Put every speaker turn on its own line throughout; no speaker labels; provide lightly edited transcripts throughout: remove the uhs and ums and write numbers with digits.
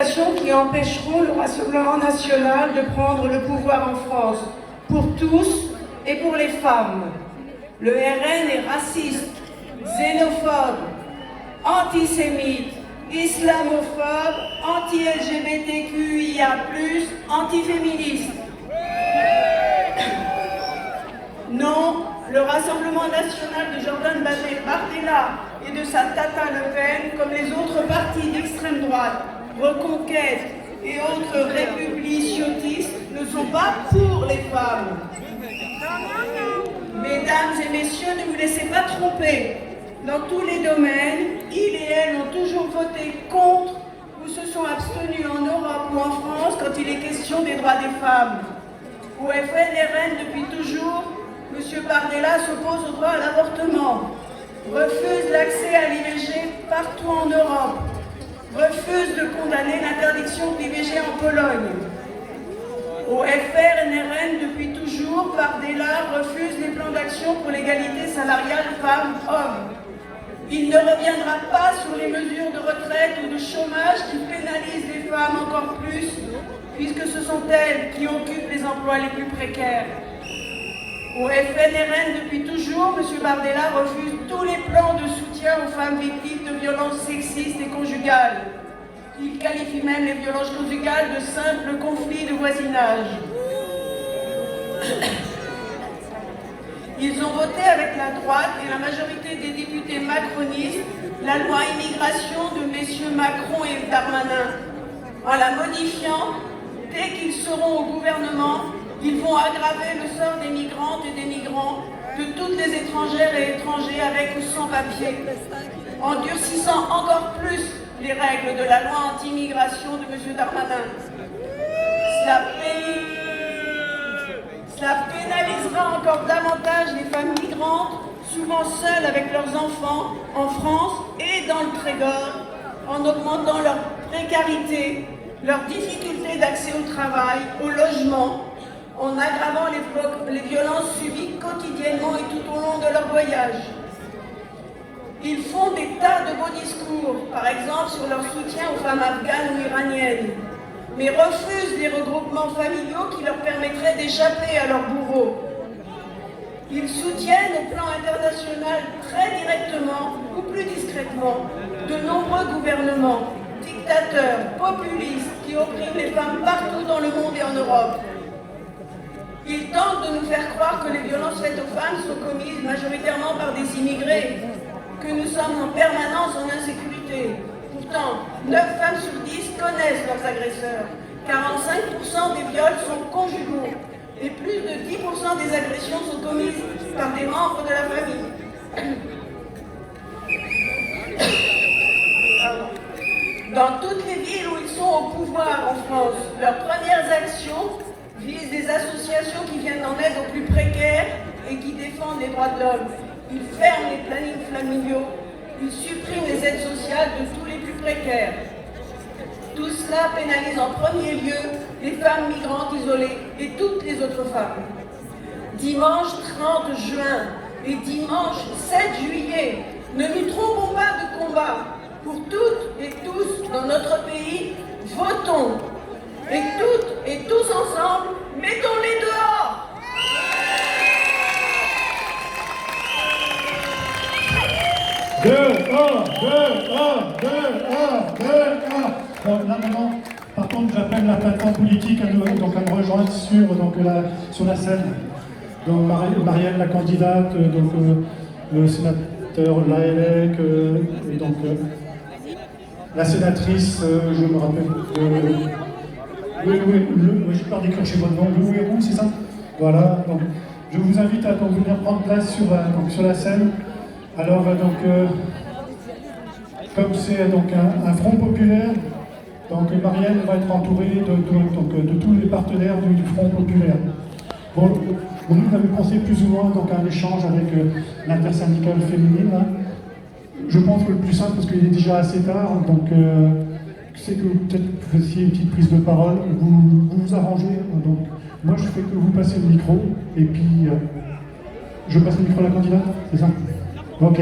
Qui empêcheront le Rassemblement national de prendre le pouvoir en France, pour tous et pour les femmes. Le RN est raciste, xénophobe, antisémite, islamophobe, anti-LGBTQIA+, antiféministe. Non, le Rassemblement national de Jordan Bardella et de sa tata Le Pen, comme les autres partis d'extrême droite, Reconquête et autres républiciotistes, ne sont pas pour les femmes. Mesdames et messieurs, ne vous laissez pas tromper. Dans tous les domaines, ils et elles ont toujours voté contre ou se sont abstenus en Europe ou en France quand il est question des droits des femmes. Au FNRN, depuis toujours, M. Bardella s'oppose au droit à l'avortement, refuse l'accès à l'IVG partout en Europe, refuse de condamner l'interdiction de l'IVG en Pologne. Au FRNRN, depuis toujours, Bardella refuse les plans d'action pour l'égalité salariale femmes-hommes. Il ne reviendra pas sur les mesures de retraite ou de chômage qui pénalisent les femmes encore plus, puisque ce sont elles qui occupent les emplois les plus précaires. Au FNRN, depuis toujours, M. Bardella refuse tous les plans de soutien aux femmes victimes de violences sexistes et conjugales. Il qualifie même les violences conjugales de simples conflits de voisinage. Ils ont voté avec la droite et la majorité des députés macronistes la loi immigration de messieurs Macron et Darmanin. En la modifiant, dès qu'ils seront au gouvernement, ils vont aggraver le sort des migrantes et des migrants, de toutes les étrangères et étrangers avec ou sans papier, en durcissant encore plus les règles de la loi anti-immigration de M. Darmanin. Cela pénalisera encore davantage les femmes migrantes, souvent seules avec leurs enfants, en France et dans le Trégor, en augmentant leur précarité, leur difficulté d'accès au travail, au logement, en aggravant les violences subies quotidiennement et tout au long de leur voyage. Ils font des tas de beaux discours, par exemple sur leur soutien aux femmes afghanes ou iraniennes, mais refusent les regroupements familiaux qui leur permettraient d'échapper à leurs bourreaux. Ils soutiennent au plan international très directement ou plus discrètement de nombreux gouvernements, dictateurs, populistes qui oppriment les femmes partout dans le monde et en Europe. Ils tentent de nous faire croire que les violences faites aux femmes sont commises majoritairement par des immigrés, que nous sommes en permanence en insécurité. Pourtant, 9 femmes sur 10 connaissent leurs agresseurs. 45% des viols sont conjugaux et plus de 10% des agressions sont commises par des membres de la famille. Dans toutes les villes où ils sont au pouvoir en France, leurs premières actions visent des associations qui viennent en aide aux plus précaires et qui défendent les droits de l'homme. Ils ferment les plannings familiaux, ils suppriment les aides sociales de tous les plus précaires. Tout cela pénalise en premier lieu les femmes migrantes isolées et toutes les autres femmes. Dimanche 30 juin et dimanche 7 juillet, ne nous trompons pas de combat. Pour toutes et tous dans notre pays, votons. Et toutes et tous ensemble, mettons-les dehors.
Donc là maintenant, par contre, j'appelle la plateforme politique à me rejoindre sur la scène. Donc Marielle, la candidate, le sénateur Laëlec, et donc la sénatrice, je me rappelle. J'ai peur d'écrire chez votre nom, le Houérou, c'est ça? Voilà, donc je vous invite à venir prendre place sur la scène. Alors, comme c'est un front populaire, donc Marielle va être entourée de tous les partenaires du Front populaire. Bon, nous avons pensé plus ou moins un échange avec l'intersyndicale féminine. Hein. Je pense que le plus simple, parce qu'il est déjà assez tard, donc c'est que peut-être vous fassiez une petite prise de parole, vous arrangez. Donc, moi, je fais que vous passez le micro, et puis je passe le micro à la candidate, c'est ça? Ok.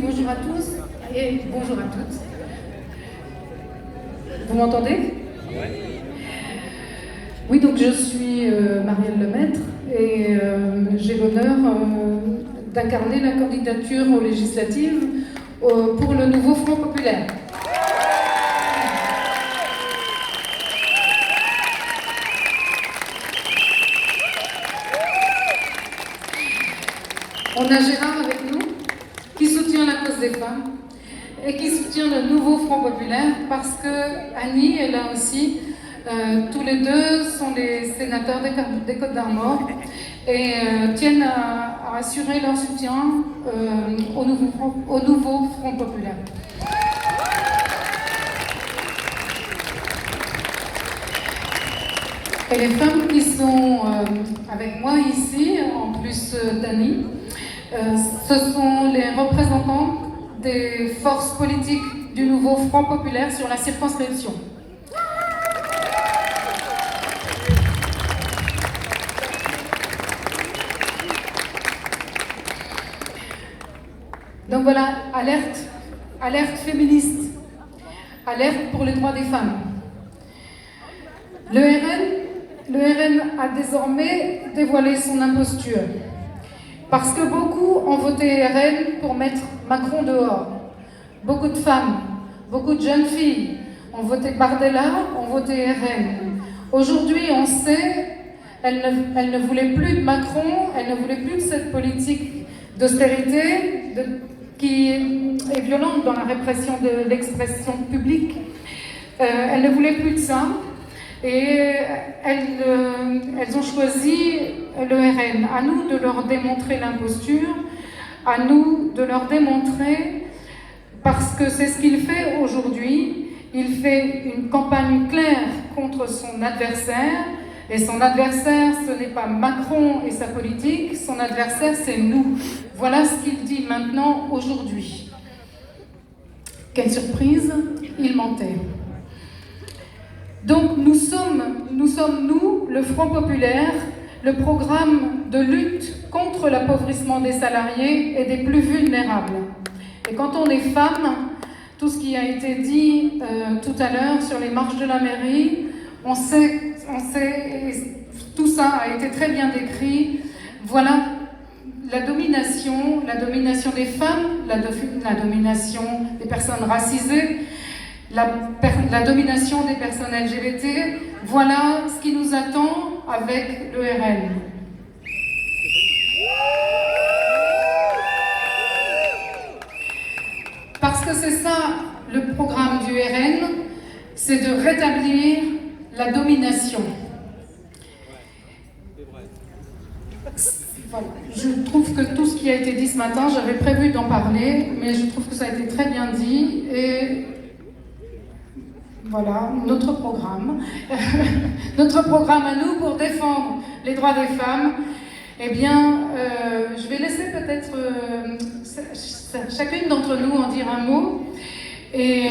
bonjour à tous et bonjour à toutes. Vous m'entendez? Oui, donc je suis Marielle Lemaître et j'ai l'honneur d'incarner la candidature aux législatives pour le nouveau Front populaire. On a Gérard avec nous, qui soutient la cause des femmes et qui soutient le nouveau Front populaire parce que Annie est là aussi. Tous les deux sont les sénateurs des Côtes-d'Armor et tiennent à assurer leur soutien au nouveau Front populaire. Et les femmes qui sont avec moi ici, en plus d'Annie, ce sont les représentants des forces politiques du nouveau Front populaire sur la circonscription. Donc voilà, alerte féministe, alerte pour les droits des femmes. Le RN a désormais dévoilé son imposture. Parce que beaucoup ont voté RN pour mettre Macron dehors. Beaucoup de femmes, beaucoup de jeunes filles ont voté Bardella, ont voté RN. Aujourd'hui, on sait, elle ne voulait plus de Macron, elle ne voulait plus de cette politique d'austérité qui est violente dans la répression de l'expression publique. Elle ne voulait plus de ça. Et elles ont choisi le RN. À nous de leur démontrer l'imposture, à nous de leur démontrer, parce que c'est ce qu'il fait aujourd'hui. Il fait une campagne claire contre son adversaire, et son adversaire, ce n'est pas Macron et sa politique, son adversaire, c'est nous. Voilà ce qu'il dit maintenant, aujourd'hui. Quelle surprise, il mentait. Donc nous sommes, le Front populaire, le programme de lutte contre l'appauvrissement des salariés et des plus vulnérables. Et quand on est femme, tout ce qui a été dit tout à l'heure sur les marches de la mairie, on sait, tout ça a été très bien décrit. Voilà la domination des femmes, la domination des personnes racisées, la domination des personnes LGBT, voilà ce qui nous attend avec le RN. Parce que c'est ça le programme du RN, c'est de rétablir la domination. Voilà. Je trouve que tout ce qui a été dit ce matin, j'avais prévu d'en parler, mais je trouve que ça a été très bien dit et voilà, notre programme. Notre programme à nous pour défendre les droits des femmes. Eh bien, je vais laisser peut-être chacune d'entre nous en dire un mot. Et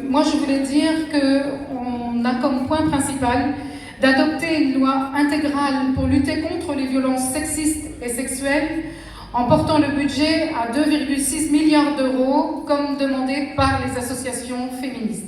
moi, je voulais dire qu'on a comme point principal d'adopter une loi intégrale pour lutter contre les violences sexistes et sexuelles en portant le budget à 2,6 milliards d'euros, comme demandé par les associations féministes.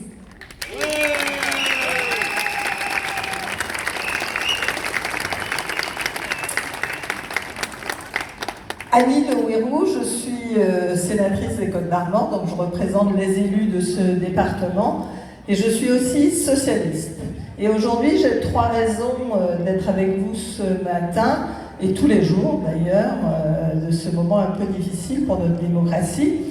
Annie Le Houerou, je suis sénatrice des Côtes-d'Armor, donc je représente les élus de ce département et je suis aussi socialiste. Et aujourd'hui, j'ai 3 raisons d'être avec vous ce matin et tous les jours d'ailleurs, de ce moment un peu difficile pour notre démocratie.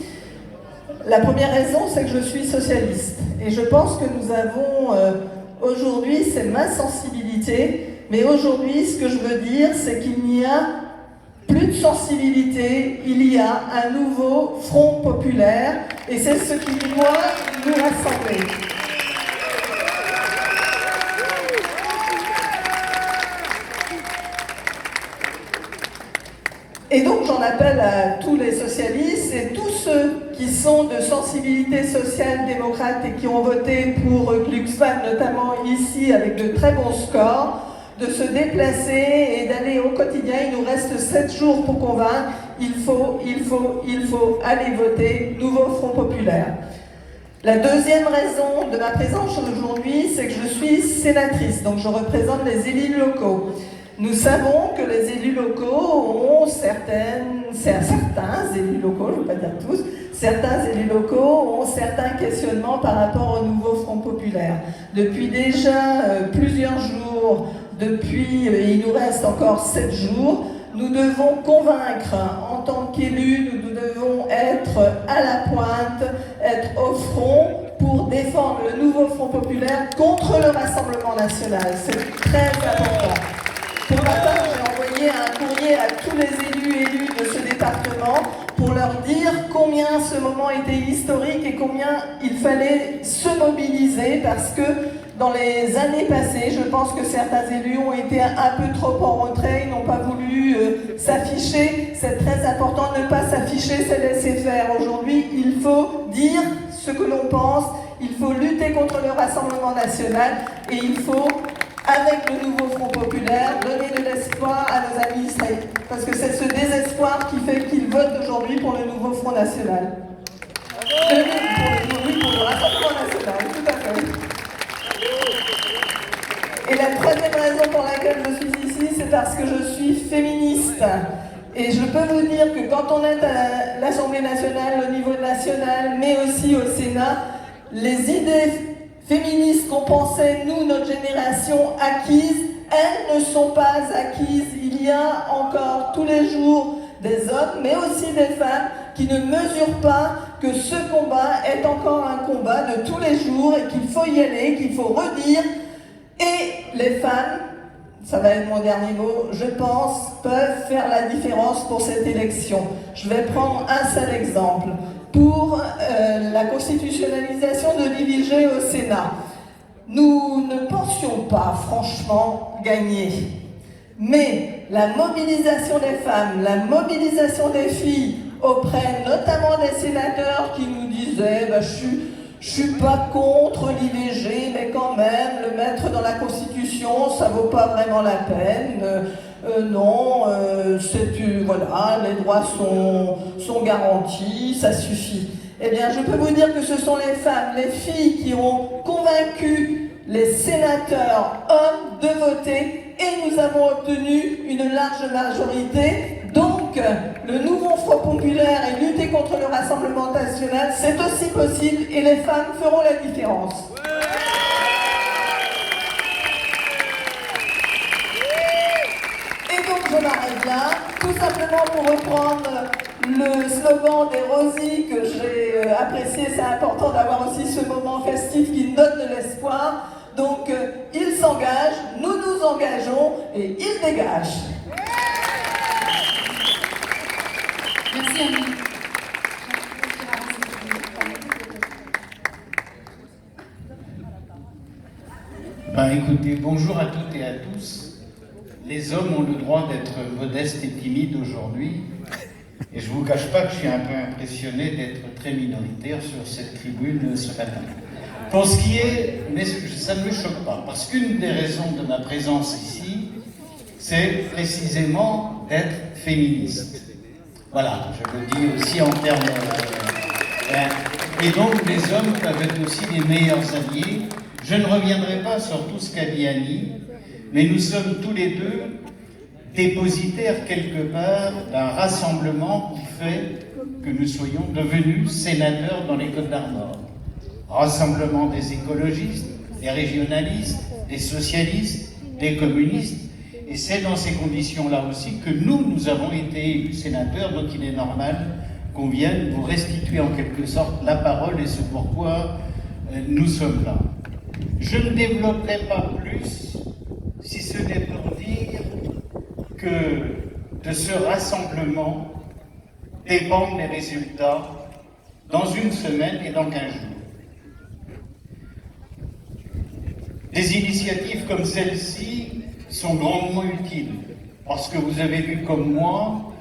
La première raison, c'est que je suis socialiste et je pense que nous avons aujourd'hui, c'est ma sensibilité, mais aujourd'hui, ce que je veux dire, c'est qu'il n'y a plus de sensibilité, il y a un nouveau Front populaire et c'est ce qui doit nous rassembler. Et donc j'en appelle à tous les socialistes et tous ceux qui sont de sensibilité sociale démocrate et qui ont voté pour Glucksmann, notamment ici avec de très bons scores, de se déplacer et d'aller au quotidien. Il nous reste 7 jours pour convaincre. il faut aller voter Nouveau Front Populaire. La deuxième raison de ma présence aujourd'hui, c'est que je suis sénatrice, donc je représente les élus locaux. Nous savons que les élus locaux ont certains élus locaux, je ne veux pas dire tous, certains élus locaux ont certains questionnements par rapport au Nouveau Front Populaire. Depuis déjà plusieurs jours, il nous reste encore 7 jours, nous devons convaincre, en tant qu'élus, nous devons être à la pointe, être au front pour défendre le Nouveau Front Populaire contre le Rassemblement National. C'est très important. Pour ma part, j'ai envoyé un courrier à tous les élus de ce département pour leur dire combien ce moment était historique et combien il fallait se mobiliser parce que dans les années passées, je pense que certains élus ont été un peu trop en retrait, ils n'ont pas voulu s'afficher. C'est très important de ne pas s'afficher, c'est laisser faire. Aujourd'hui, il faut dire ce que l'on pense, il faut lutter contre le Rassemblement National et il faut, avec le Nouveau Front Populaire, donner de l'espoir à nos administrés. Parce que c'est ce désespoir qui fait qu'ils votent aujourd'hui pour le Nouveau Front National. Pour le Rassemblement National, tout à fait. Et la troisième raison pour laquelle je suis ici, c'est parce que je suis féministe. Et je peux vous dire que quand on est à l'Assemblée nationale, au niveau national, mais aussi au Sénat, les idées féministes qu'on pensait, nous, notre génération, acquises, elles ne sont pas acquises. Il y a encore tous les jours des hommes, mais aussi des femmes qui ne mesurent pas que ce combat est encore un combat de tous les jours et qu'il faut y aller, qu'il faut redire. Et les femmes, ça va être mon dernier mot, je pense, peuvent faire la différence pour cette élection. Je vais prendre un seul exemple. Pour la constitutionnalisation de l'IVG au Sénat, nous ne pensions pas franchement gagner. Mais la mobilisation des femmes, la mobilisation des filles auprès notamment des sénateurs qui nous disaient je suis pas contre l'IVG, mais quand même, le mettre dans la Constitution, ça vaut pas vraiment la peine. Voilà, les droits sont garantis, ça suffit. Eh bien, je peux vous dire que ce sont les femmes, les filles qui ont convaincu les sénateurs hommes de voter et nous avons obtenu une large majorité. Donc, le Nouveau Front Populaire et lutter contre le Rassemblement National, c'est aussi possible et les femmes feront la différence. Et donc, je m'arrête là, tout simplement pour reprendre le slogan des Rosy que j'ai apprécié. C'est important d'avoir aussi ce moment festif qui donne de l'espoir. Donc, ils s'engagent, nous nous engageons et ils dégagent.
Merci Annie.
Écoutez, bonjour à toutes et à tous. Les hommes ont le droit d'être modestes et timides aujourd'hui. Et je ne vous cache pas que je suis un peu impressionné d'être très minoritaire sur cette tribune ce matin. Pour ce qui est, mais ça ne me choque pas, parce qu'une des raisons de ma présence ici, c'est précisément d'être féministe. Voilà, je le dis aussi en termes... et donc les hommes peuvent être aussi les meilleurs alliés. Je ne reviendrai pas sur tout ce qu'a dit Annie, mais nous sommes tous les deux dépositaires quelque part d'un rassemblement qui fait que nous soyons devenus sénateurs dans les Côtes-d'Armor. Rassemblement des écologistes, des régionalistes, des socialistes, des communistes. Et c'est dans ces conditions-là aussi que nous avons été élus sénateurs, donc il est normal qu'on vienne vous restituer en quelque sorte la parole et ce pourquoi nous sommes là. Je ne développerai pas plus, si ce n'est pour dire que de ce rassemblement dépendent les résultats dans une semaine et dans 15 jours. Des initiatives comme celle-ci sont grandement utiles, parce que vous avez vu comme moi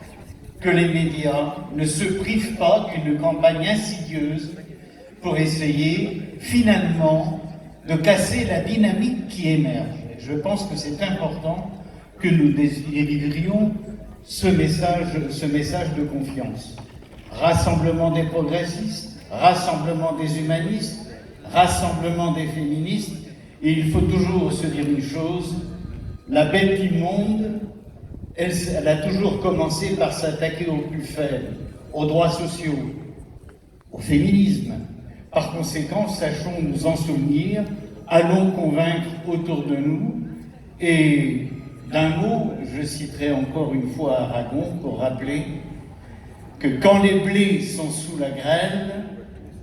que les médias ne se privent pas d'une campagne insidieuse pour essayer finalement de casser la dynamique qui émerge. Je pense que c'est important que nous délivrions ce message de confiance. Rassemblement des progressistes, rassemblement des humanistes, rassemblement des féministes, et il faut toujours se dire une chose, la bête immonde, elle a toujours commencé par s'attaquer aux plus faibles, aux droits sociaux, au féminisme. Par conséquent, sachons nous en souvenir, allons convaincre autour de nous, et d'un mot, je citerai encore une fois Aragon pour rappeler que quand les blés sont sous la grêle,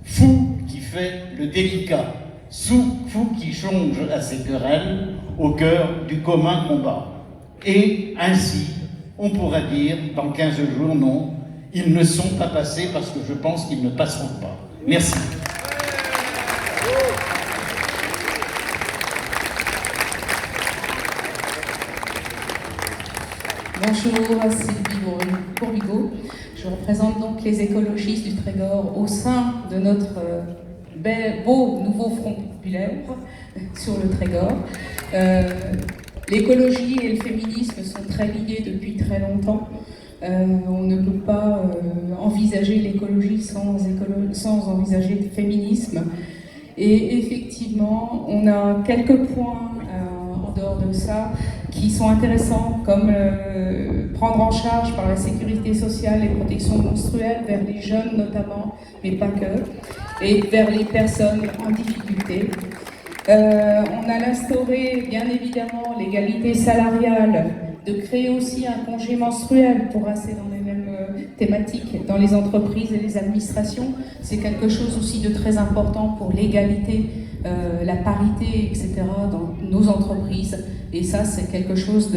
fou qui fait le délicat, fou qui songe à ces querelles au cœur du commun combat. Et ainsi, on pourra dire dans 15 jours, non, ils ne sont pas passés parce que je pense qu'ils ne passeront pas. Merci.
Bonjour, Sylvie Bourbigo. Je représente donc les écologistes du Trégor au sein de notre beau nouveau Front populaire sur le Trégor. L'écologie et le féminisme sont très liés depuis très longtemps. On ne peut pas envisager l'écologie sans envisager le féminisme. Et effectivement, on a quelques points en dehors de ça qui sont intéressants, comme prendre en charge par la sécurité sociale les protections menstruelles vers les jeunes notamment, mais pas que, et vers les personnes en difficulté. On a instauré, bien évidemment, l'égalité salariale, de créer aussi un congé menstruel pour rester dans les mêmes thématiques dans les entreprises et les administrations. C'est quelque chose aussi de très important pour l'égalité, la parité, etc. dans nos entreprises. Et ça, c'est quelque chose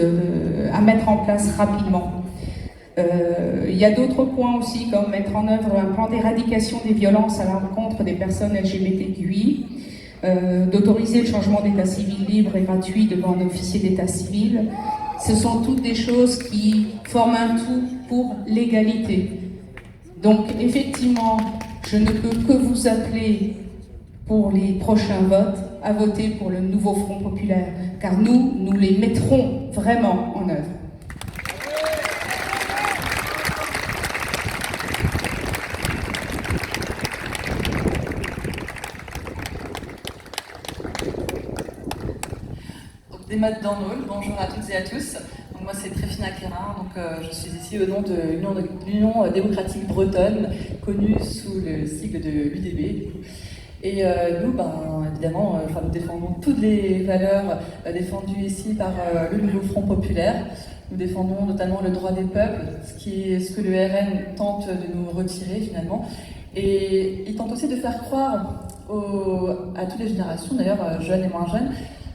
à mettre en place rapidement. Il y a d'autres points aussi, comme mettre en œuvre un plan d'éradication des violences à l'encontre des personnes LGBTQI, d'autoriser le changement d'état civil libre et gratuit devant un officier d'état civil. Ce sont toutes des choses qui forment un tout pour l'égalité. Donc effectivement, je ne peux que vous appeler pour les prochains votes à voter pour le nouveau Front populaire, car nous les mettrons vraiment en œuvre.
Des modes dans l'Aule, bonjour à toutes et à tous. Donc moi c'est Tréfina Quérin, je suis ici au nom de l'Union démocratique bretonne, connue sous le sigle de l'UDB. Et nous, évidemment, nous défendons toutes les valeurs défendues ici par le nouveau Front populaire. Nous défendons notamment le droit des peuples, ce que le RN tente de nous retirer finalement. Et il tente aussi de faire croire à toutes les générations, d'ailleurs jeunes et moins jeunes,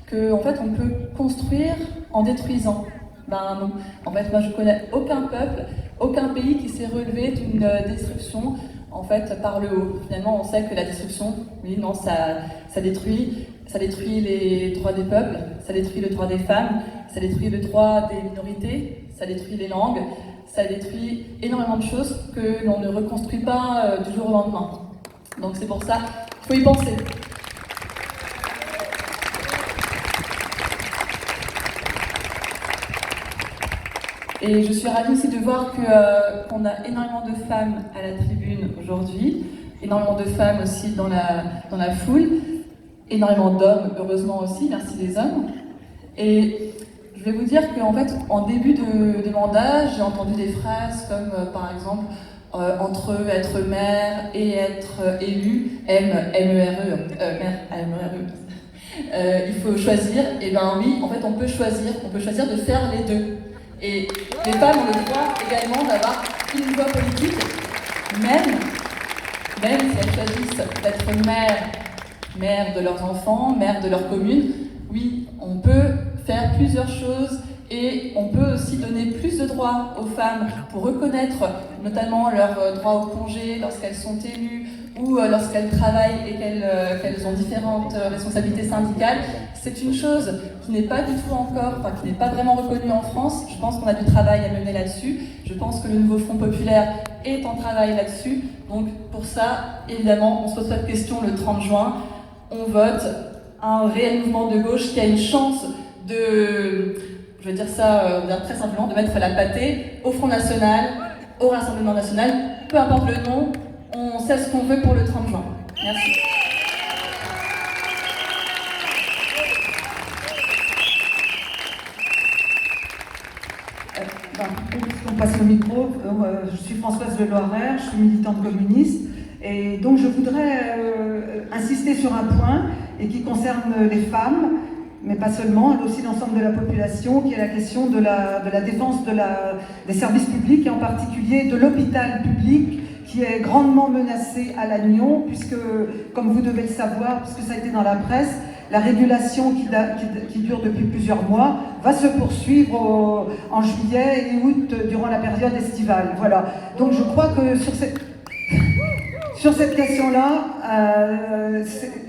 qu'en fait on peut construire en détruisant. Non. En fait, moi je connais aucun peuple, aucun pays qui s'est relevé d'une destruction en fait par le haut. Finalement, on sait que la destruction, oui, non, ça détruit les droits des peuples, ça détruit le droit des femmes, ça détruit le droit des minorités, ça détruit les langues, ça détruit énormément de choses que l'on ne reconstruit pas du jour au lendemain. Donc c'est pour ça qu'il faut y penser. Et je suis ravie aussi de voir qu'on a énormément de femmes à la tribune aujourd'hui, énormément de femmes aussi dans la foule, énormément d'hommes, heureusement aussi, merci les hommes. Et je vais vous dire qu'en fait, en début de mandat, j'ai entendu des phrases comme par exemple entre être maire et être élu, mère, M-E-R-E, il faut choisir. Et bien oui, en fait, on peut choisir de faire les deux. Et les femmes ont le droit également d'avoir une voix politique, même si elles choisissent d'être mère de leurs enfants, mère de leur commune. Oui, on peut faire plusieurs choses et on peut aussi donner plus de droits aux femmes pour reconnaître notamment leurs droits au congé lorsqu'elles sont élues ou lorsqu'elles travaillent et qu'elles ont différentes responsabilités syndicales. C'est une chose qui n'est pas du tout qui n'est pas vraiment reconnue en France. Je pense qu'on a du travail à mener là-dessus. Je pense que le nouveau Front populaire est en travail là-dessus. Donc pour ça, évidemment, on se pose cette question le 30 juin. On vote un réel mouvement de gauche qui a une chance de je veux dire ça très simplement, de mettre la pâtée au Front National, au Rassemblement National, peu importe le nom, on sait ce qu'on veut pour le 30 juin. Merci.
On passe le micro. Je suis Françoise Le Loiret, je suis militante communiste. Et donc je voudrais insister sur un point et qui concerne les femmes, mais pas seulement, aussi l'ensemble de la population, qui est la question de la défense des services publics et en particulier de l'hôpital public qui est grandement menacé à Lannion, puisque, comme vous devez le savoir, puisque ça a été dans la presse, la régulation qui dure depuis plusieurs mois va se poursuivre en juillet et août durant la période estivale. Voilà. Donc je crois que sur cette question-là,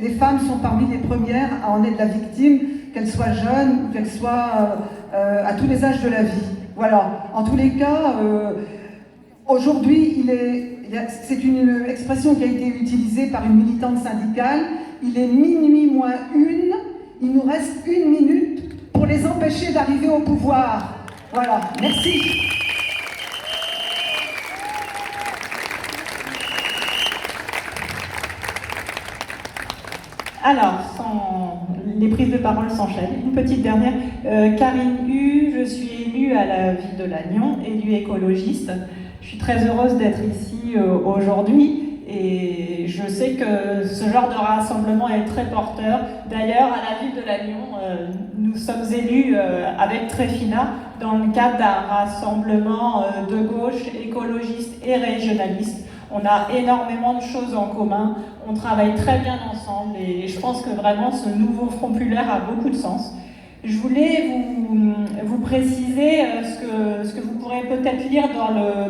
les femmes sont parmi les premières à en être la victime, qu'elles soient jeunes ou qu'elles soient à tous les âges de la vie. Voilà. En tous les cas, aujourd'hui, c'est une expression qui a été utilisée par une militante syndicale. Il est minuit moins une, il nous reste 1 minute pour les empêcher d'arriver au pouvoir. Voilà, merci.
Alors, les prises de parole s'enchaînent. Une petite dernière. Karine Hu, je suis élue à la ville de Lannion, élue écologiste. Je suis très heureuse d'être ici aujourd'hui et je sais que ce genre de rassemblement est très porteur. D'ailleurs, à la ville de Lannion, nous sommes élus avec Tréfina dans le cadre d'un rassemblement de gauche, écologiste et régionaliste. On a énormément de choses en commun, on travaille très bien ensemble et je pense que vraiment ce nouveau Front Populaire a beaucoup de sens. Je voulais vous préciser ce que vous pourrez peut-être lire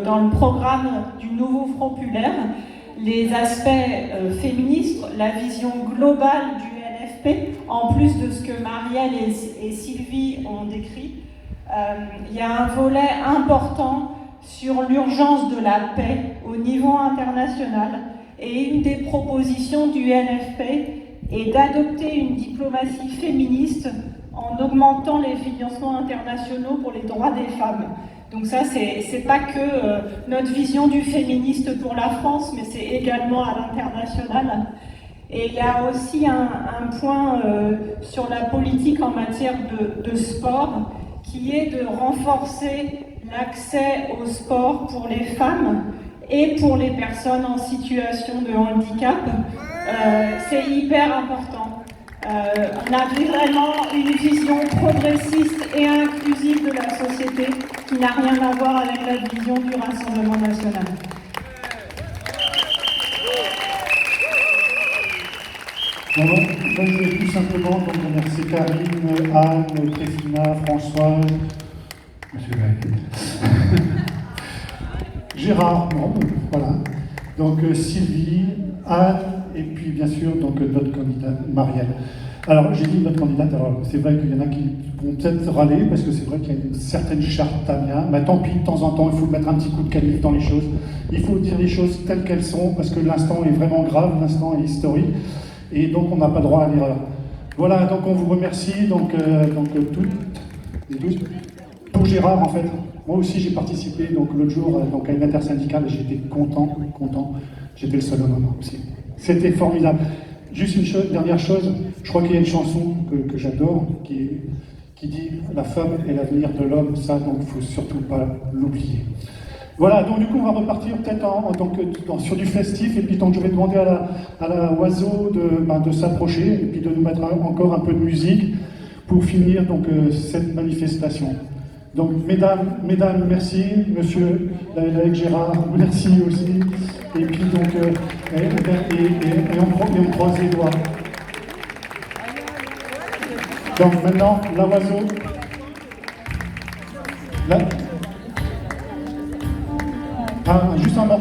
dans le programme du nouveau Front Populaire, les aspects féministes, la vision globale du NFP, en plus de ce que Marielle et Sylvie ont décrit. Il y a un volet important sur l'urgence de la paix au niveau international et une des propositions du NFP est d'adopter une diplomatie féministe en augmentant les financements internationaux pour les droits des femmes. Donc ça, c'est pas que notre vision du féministe pour la France, mais c'est également à l'international. Et il y a aussi un point sur la politique en matière de sport, qui est de renforcer l'accès au sport pour les femmes et pour les personnes en situation de handicap. C'est hyper important. On a vraiment une vision progressiste et inclusive de la société qui n'a rien à voir avec la vision du Rassemblement national.
Bon, donc, je vais tout simplement donc, remercier Karine, Anne, Tréfina, Françoise, Monsieur Gaël, Gérard, bon, voilà. Donc Sylvie, Anne, et puis bien sûr donc, notre candidate Marielle. Alors j'ai dit notre candidate, alors c'est vrai qu'il y en a qui vont peut-être râler, parce que c'est vrai qu'il y a une certaine charte Tania, mais tant pis, de temps en temps, il faut mettre un petit coup de calife dans les choses. Il faut dire les choses telles qu'elles sont, parce que l'instant est vraiment grave, l'instant est historique, et donc on n'a pas droit à l'erreur. Voilà, donc on vous remercie, donc toutes et tous. Pour Gérard, en fait, moi aussi j'ai participé l'autre jour donc, à une intersyndicale et j'étais content, j'étais le seul homme aussi. C'était formidable. Juste une dernière chose, je crois qu'il y a une chanson que j'adore qui dit « La femme est l'avenir de l'homme », ça donc il ne faut surtout pas l'oublier. Voilà, donc du coup on va repartir peut-être sur du festif et puis donc je vais demander à la Oiseau de s'approcher et puis de nous mettre encore un peu de musique pour finir donc cette manifestation. Donc mesdames, merci, monsieur Laëc Gérard, merci aussi, et puis donc on croise les doigts. Donc maintenant, la Oiseau. Juste un morceau.